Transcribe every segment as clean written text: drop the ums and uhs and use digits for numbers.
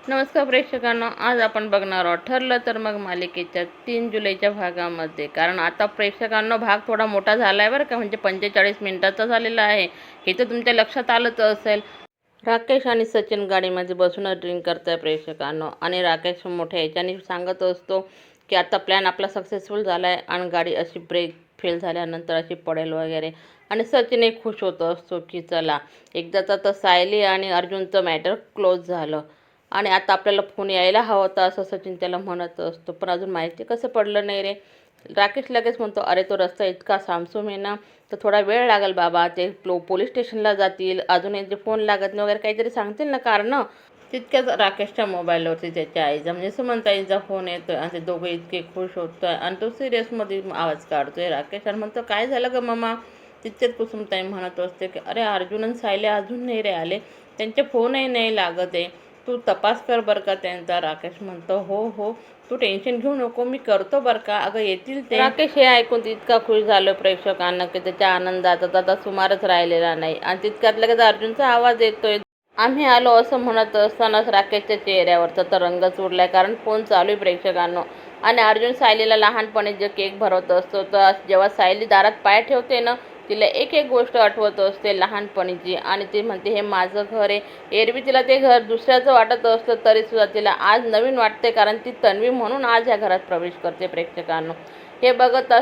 नमस्कार प्रेक्षकांनो, आज आपण बघणार आहोत ठरलं तर मग मालिकेच्या 3 जुलैच्या भागामध्ये. कारण आता प्रेक्षकांनो भाग थोडा मोठा झाला आहे बरं का, म्हणजे 45 मिनिटाचा झालेला आहे. हे तर तुमच्या लक्षात आलंच असेल. राकेश आणि सचिन गाडीमध्ये बसून ड्रिंक करताय प्रेक्षकांनो, आणि राकेश मोठ्या याच्याने सांगत असतो की आता प्लॅन आपला सक्सेसफुल झाला आहे आणि गाडी अशी ब्रेक फेल झाल्यानंतर अशी पडेल वगैरे. आणि सचिन एक खुश होत असतो की चला एकदाचा तर सायली आणि अर्जुनचं मॅटर क्लोज झालं आणि आता आपल्याला फोन यायला हवा होता, असं सचिन त्याला म्हणत असतो. पण अजून माहिती कसं पडलं नाही रे. राकेश लगेच म्हणतो, अरे तो रस्ता इतका सामसूम आहे ना, तर थोडा वेळ लागेल बाबा. ते पोलीस स्टेशनला जातील, अजून जे फोन लागत नाही वगैरे काहीतरी सांगतील ना कारण. तितक्याच राकेशच्या मोबाईलवरती त्याच्या आईचा म्हणजे सुमनताईचा फोन येतोय आणि ते दोघं इतके खुश होतोय आणि तो सिरियसमध्ये आवाज काढतोय राकेश आणि म्हणतो, काय झालं ग मामा. तितक्यात कुसुमताई म्हणत असते की अरे अर्जुन आणि सायले अजून नाही रे आले, त्यांचे फोनही नाही लागत आहे, तू तपास कर बरं का त्यांचा. राकेश म्हणतो, हो हो तू टेन्शन घेऊ नको, मी करतो बरं का, अगं येतील ते. राकेश हे ऐकून इतका खुश झालो प्रेक्षकांना की त्याच्या आनंदाचा आता सुमारच राहिलेला नाही. आणि तितक्यात लगेच अर्जुनचा आवाज येतोय. आम्ही आलो असं म्हणत असतानाच राकेशच्या चेहऱ्यावरचा तर रंगच उडलाय, कारण फोन चालू आहे प्रेक्षकांनो. आणि अर्जुन सायलीला लहानपणी जे केक भरवत असतो, तर जेव्हा सायली दारात पाय ठेवते ना, तिला एक एक गोष्ट आठवत असते लहानपणीची. आणि ती म्हणते, हे माझं घर आहे. एरवी तिला ते घर दुसऱ्याचं वाटत असतं, तरीसुद्धा तिला आज नवीन वाटते, कारण ती तन्वी म्हणून आज ह्या घरात प्रवेश करते प्रेक्षकांनो. हे बघत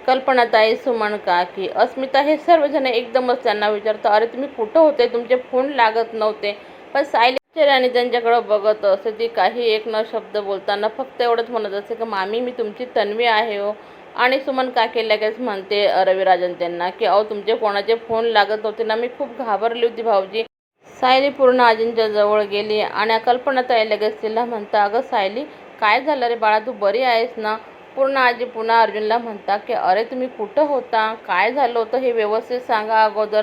कल्पनाताई, सुमन काकी, अस्मिता हे सर्वजण एकदमच त्यांना विचारतात, अरे तुम्ही कुठं होते, तुमचे फोन लागत नव्हते. पण सायली आणि त्यांच्याकडं बघत असते. ती काही एक न शब्द बोलताना फक्त एवढंच म्हणत असते की मामी मी तुमची तन्वी आहे हो. आणि सुमन काकी लगेच म्हणते रविराजन त्यांना की अहो तुमचे कोणाचे फोन लागत होते ना, मी खूप घाबरली होती भाऊजी. सायली पूर्ण आजींच्या जवळ गेली आणि कल्पनाताई लगेच तिला म्हणता, अगं सायली काय झालं रे बाळा, तू बरी आहेस ना. पूर्ण आजी पुन्हा अर्जुनला म्हणता की अरे तुम्ही कुठं होता, काय झालं होतं हे व्यवस्थित सांगा अगोदर.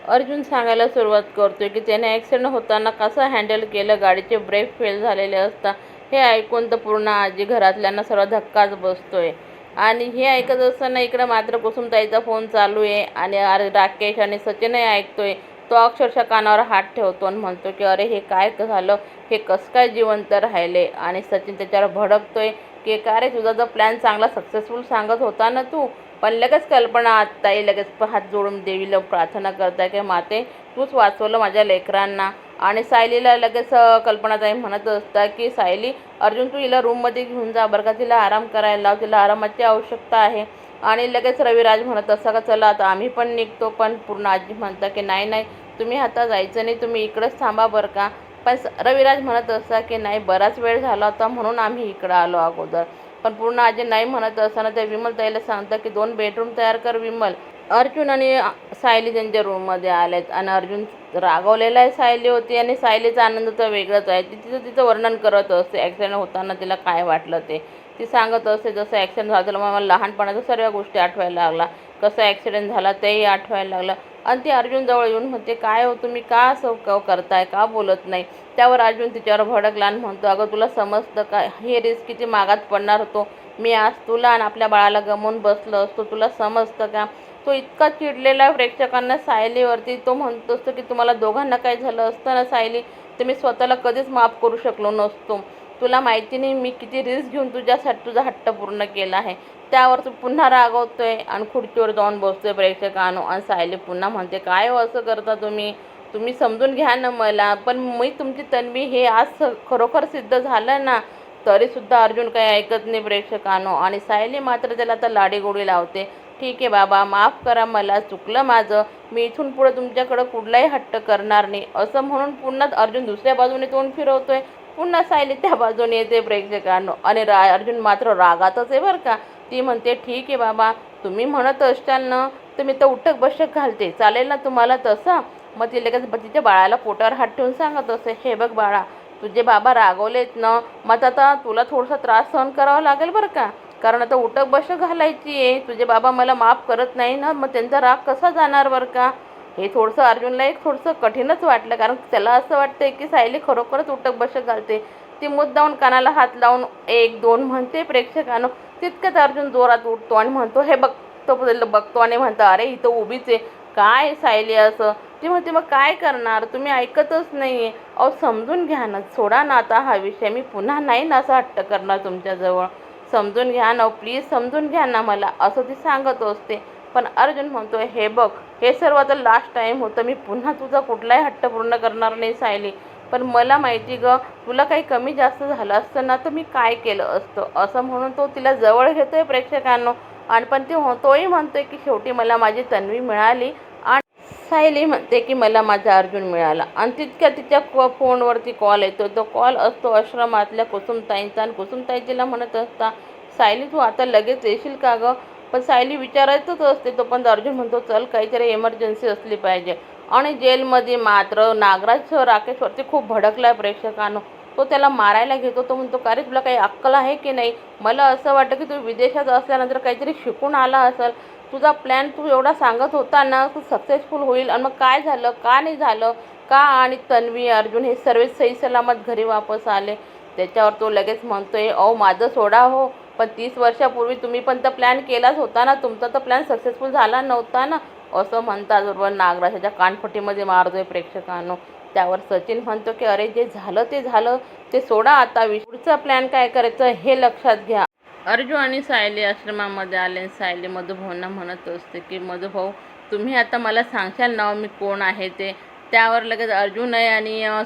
अर्जुन सांगायला सुरुवात करतोय की त्याने ॲक्सिडेंट होताना कसं हँडल केलं, गाडीचे ब्रेक फेल झालेले असतात. हे ऐकून तर पूर्ण आजी घरातल्यांना सर्व धक्काच बसतोय. आणि हे ऐकत असताना इकडं मात्र कुसुमताईचा फोन चालू आहे आणि राकेश आणि सचिनही ऐकतोय. तो अक्षरशः कानावर हात ठेवतो आणि म्हणतो की अरे हे काय झालं, हे कसं काय जिवंत राहिले. आणि सचिन त्याच्यावर भडकतोय की का रे, तुझा जो प्लॅन चांगला सक्सेसफुल सांगत होता ना तू. पण लगेच कल्पना आत्ताही लगेच हात जोडून देवीला प्रार्थना करताय की माते तूच वाचवलं माझ्या लेकरांना. आणि सायलीला लगेच कल्पनाताई म्हणत असतात की सायली अर्जुन तू हिला रूममध्ये घेऊन जा बरं का, तिला आराम करायला लाव, तिला आरामाची आवश्यकता आहे. आणि लगेच रविराज म्हणत असता का चला आता आम्ही पण निघतो. पण पूर्ण आजी म्हणता की नाही नाही तुम्ही आता जायचं नाही, तुम्ही इकडंच थांबा बरं का. पण रविराज म्हणत असता की नाही बराच वेळ झाला होता म्हणून आम्ही इकडं आलो अगोदर. पण पूर्ण आजी नाही म्हणत असताना त्या विमलताईला सांगतात की 2 बेडरूम तयार कर विमल. अर्जुन आणि सायली त्यांच्या रूममध्ये आलेत आणि अर्जुन रागवलेला आहे सायली होती आणि सायलीचा आनंद तर वेगळाच आहे. ती तिचं वर्णन करत असते ॲक्सिडेंट होताना तिला काय वाटलं ते. ती सांगत असते जसं ॲक्सिडेंट झालं तर मला लहानपणाच्या सर्व गोष्टी आठवायला लागला, कसं ॲक्सिडेंट झाला तेही आठवायला लागलं. आणि ती अर्जुनजवळ येऊन म्हणते, काय हो तुम्ही का असं करताय, का बोलत नाही. त्यावर अर्जुन तिच्यावर भडकला आणि म्हणतो, अगं तुला समजतं का हे रिस्क किती मागात पडणार होतो. मी आज तुला आणि आपल्या बाळाला गमावून बसलो असतो, तुला समजतं का. तो इतका चिडलेला प्रेक्षकांना सायलीवरती. तो म्हणतो असतो की तुम्हाला दोघांना काय झालं असतं ना सायली, तर मी स्वतःला कधीच माफ करू शकलो नसतो. तुला माहिती नाही मी किती रिस्क घेऊन तुझ्यासाठी तुझा हट्ट पूर्ण केला आहे. त्यावर तू पुन्हा रागवतोय आणि खुर्चीवर जाऊन बसतोय प्रेक्षकांनो. आणि सायली पुन्हा म्हणते, काय हो असं करता तुम्ही, तुम्ही समजून घ्या ना मला. पण मी तुमची तन्वी हे आज खरोखर सिद्ध झालं ना. तरीसुद्धा अर्जुन काही ऐकत नाही प्रेक्षकांनो. आणि सायली मात्र त्याला आता लाडीगोडी लावते. ठीक आहे बाबा माफ करा मला, चुकलं माझं, मी इथून पुढे तुमच्याकडं कुठलाही हट्ट करणार नाही असं म्हणून पुन्हा अर्जुन दुसऱ्या बाजूने तोंड फिरवतोय. पुन्हा सायली त्या बाजूने येते प्रेक्षकांनो. आणि अर्जुन मात्र रागातच आहे बरं का. ती म्हणते, ठीक आहे बाबा तुम्ही म्हणत असताल ना तर मी तर उठक बशक घालते, चालेल ना तुम्हाला तसं. मग ती लगेच तिच्या बाळाला पोटावर हात ठेवून सांगत असते, हे बघ बाळा तुझे बाबा रागवलेत ना, मग आता तुला थोडासा त्रास सहन करावा लागेल बरं का. कारण आता उठक बशक घालायची आहे, तुझे बाबा मला माफ करत नाही ना, मग त्यांचा राग कसा जाणार बरं का. हे थोडंसं अर्जुनला एक थोडंसं कठीणच वाटलं, कारण त्याला असं वाटतंय की सायली खरोखरच उठक बशक घालते. ती मुद्दावून कानाला हात लावून 1-2 म्हणते प्रेक्षकांनो. तितकंच अर्जुन जोरात उठतो आणि म्हणतो, हे बघतो आणि म्हणतो, अरे इथं उभीच आहे, काय सायली असं. ती म्हणते मग काय करणार, तुम्ही ऐकतच नाही आहे. अहो समजून घ्या ना, सोडा ना आता हा विषय, मी पुन्हा नाही ना असा हट्ट करणार तुमच्याजवळ, समजून घ्या ना प्लीज, समजून घ्या ना मला, असं ती सांगत असते. पण अर्जुन म्हणतोय हे बघ, हे सर्व आता लास्ट टाईम होतं, मी पुन्हा तुझा कुठलाही हट्ट पूर्ण करणार नाही सायली. पण मला माहिती ग, तुला काही कमी जास्त झालं असतं ना तर मी काय केलं असतं, असं म्हणून तो तिला जवळ घेतोय प्रेक्षकांनो. आणि पण तोही म्हणतोय की शेवटी मला माझी तन्वी मिळाली. आणि सायली म्हणते की मला माझा अर्जुन मिळाला. आणि तितक्या तिच्या फोनवरती कॉल येतो. तो कॉल असतो आश्रमातल्या कुसुमताईंचा. आणि कुसुमताई तिला म्हणत असता, सायली तू आता लगेच येशील का गं. पण सायली विचारायचंच असते तो पण अर्जुन म्हणतो चल काहीतरी इमर्जन्सी असली पाहिजे. आणि जेलमध्ये मात्र नागराज राकेशवरती खूप भडकलाय प्रेक्षकांनो. तो त्याला मारायला घेतो. तो म्हणतो का रे तुला काही अक्कल आहे की नाही, मला असं वाटतं की तू विदेशात असल्यानंतर काहीतरी शिकून आला असेल, तुझा प्लॅन तू एवढा सांगत होता ना तू सक्सेसफुल होईल, आणि मग काय झालं, का नाही झालं, का आणि तन्वी अर्जुन हे सर्व सही सलामत घरी वापस आले. त्याच्यावर तो लगेच म्हणतोय अहो माझं सोडा हो, पण 30 वर्षापूर्वी तुम्ही पण तर प्लॅन केलाच होता ना, तुमचा तर प्लॅन सक्सेसफुल झाला नव्हता ना, असं म्हणतात. बरोबर नागराजाच्या कानफटीमध्ये मारतोय प्रेक्षकांनो. त्यावर सचिन म्हणतो की अरे जे झालं ते झालं, ते सोडा आता, पुढचा प्लॅन काय करायचं हे लक्षात घ्या. अर्जुन आणि सायली आश्रमामध्ये आले. सायली मधुभाऊंना म्हणत असते की मधुभाऊ तुम्ही आता मला सांगशाल ना मी कोण आहे ते. त्यावर लगेच अर्जुन आहे आणि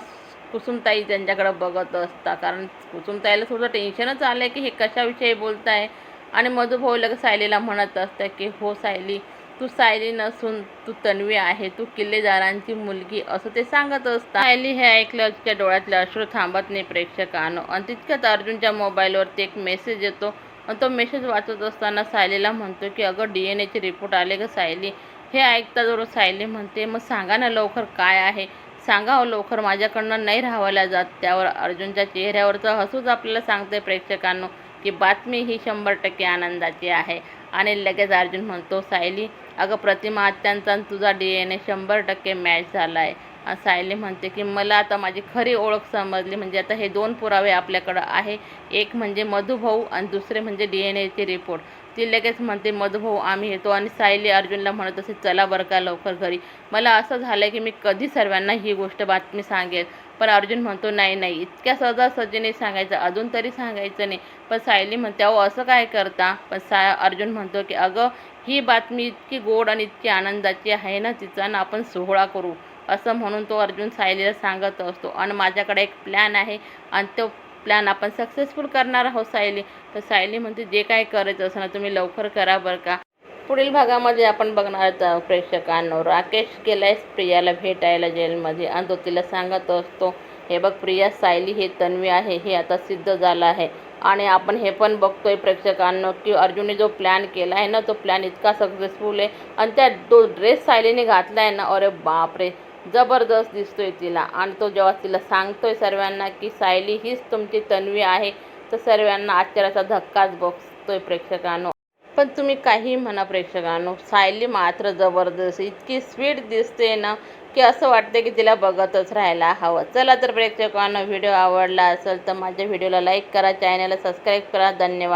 कुसुमताई त्यांच्याकडे बघत असता, कारण कुसुमताईला थोडं टेन्शनच आलं आहे की हे कशाविषयी बोलताय. आणि मधुभाऊ लगेच सायलीला म्हणत असतं की हो सायली, तू सायली नसून तू तन्वी आहे, तू किल्लेदारांची मुलगी, असं ते सांगत असतात. सायली हे ऐकलं तिच्या डोळ्यातले अश्रू थांबत नाही प्रेक्षकांनो. आणि तितक्यात अर्जुनच्या मोबाईलवरती एक मेसेज येतो. आणि तो मेसेज वाचत असताना सायलीला म्हणतो की अगं DNA चे रिपोर्ट आले गं सायली. हे ऐकता जरूर सायली म्हणते मग सांगा ना लवकर काय आहे, सांगा हो लवकर, माझ्याकडनं नाही राहावल्या जात. त्यावर अर्जुनच्या चेहऱ्यावरचं हसूच आपल्याला सांगते प्रेक्षकांनो की बातमी ही 100% आनंदाची आहे. आणि लगेच अर्जुन म्हणतो सायली अगं प्रतिमा आत्यांचा तुझा DNA 100% मॅच झाला आहे. सायली म्हणते की मला आता माझी खरी ओळख समजली, म्हणजे आता हे 2 पुरावे आपल्याकडं आहे, एक म्हणजे मधुभाऊ आणि दुसरे म्हणजे DNA चे रिपोर्ट. ती लगेच म्हणते मधुभाऊ आम्ही येतो. आणि सायली अर्जुनला म्हणत असे चला बरं का लवकर घरी, मला असं झालं की मी कधी सर्वांना ही गोष्ट बातमी सांगेल. पण अर्जुन म्हणतो नाही नाही, इतक्या सहजासहजीने सांगायचं, अजून तरी सांगायचं नाही. पण सायली म्हणते अहो असं काय करता. पण अर्जुन म्हणतो की अगं ही बातमी इतकी गोड आणि इतकी आनंदाची आहे ना, तिचा ना आपण सोहळा करू, असं म्हणून तो अर्जुन सायलीला सांगत असतो. आणि माझ्याकडे एक प्लॅन आहे आणि तो प्लॅन आपण सक्सेसफुल करणार आहोत सायली. तर सायली म्हणते जे काय करायचं असं ना तुम्ही लवकर करा बरं का. पुढील भागामध्ये आपण बघणार प्रेक्षकांनो, राकेश गेलाय प्रियाला भेटायला जेलमध्ये. आणि तो तिला सांगत असतो हे बघ प्रिया, सायली हे तन्वी आहे हे आता सिद्ध झालं आहे. आणि आपण हे पण बघतोय प्रेक्षकांनो की अर्जुनने जो प्लॅन केला आहे ना तो प्लॅन इतका सक्सेसफुल आहे. आणि त्या तो ड्रेस सायलीने घातला आहे ना, अरे बापरे जबरदस्त दिसतोय तिला. आणि तो जेव्हा तिला सांगतोय सर्वांना की सायली हीच तुमची तन्वी आहे, तर सर्वांना आश्चर्याचा धक्काच बसतोय प्रेक्षकांनो. पण तुम्ही काही म्हणा प्रेक्षकांनो, सायली मात्र जबरदस्त इतकी स्वीट दिसते ना की असं वाटतं की तिला बघतच राहायला हवं. चला तर प्रेक्षकांनो, व्हिडिओ आवडला असेल तर माझ्या व्हिडिओला लाईक करा, चॅनलला सबस्क्राईब करा. धन्यवाद.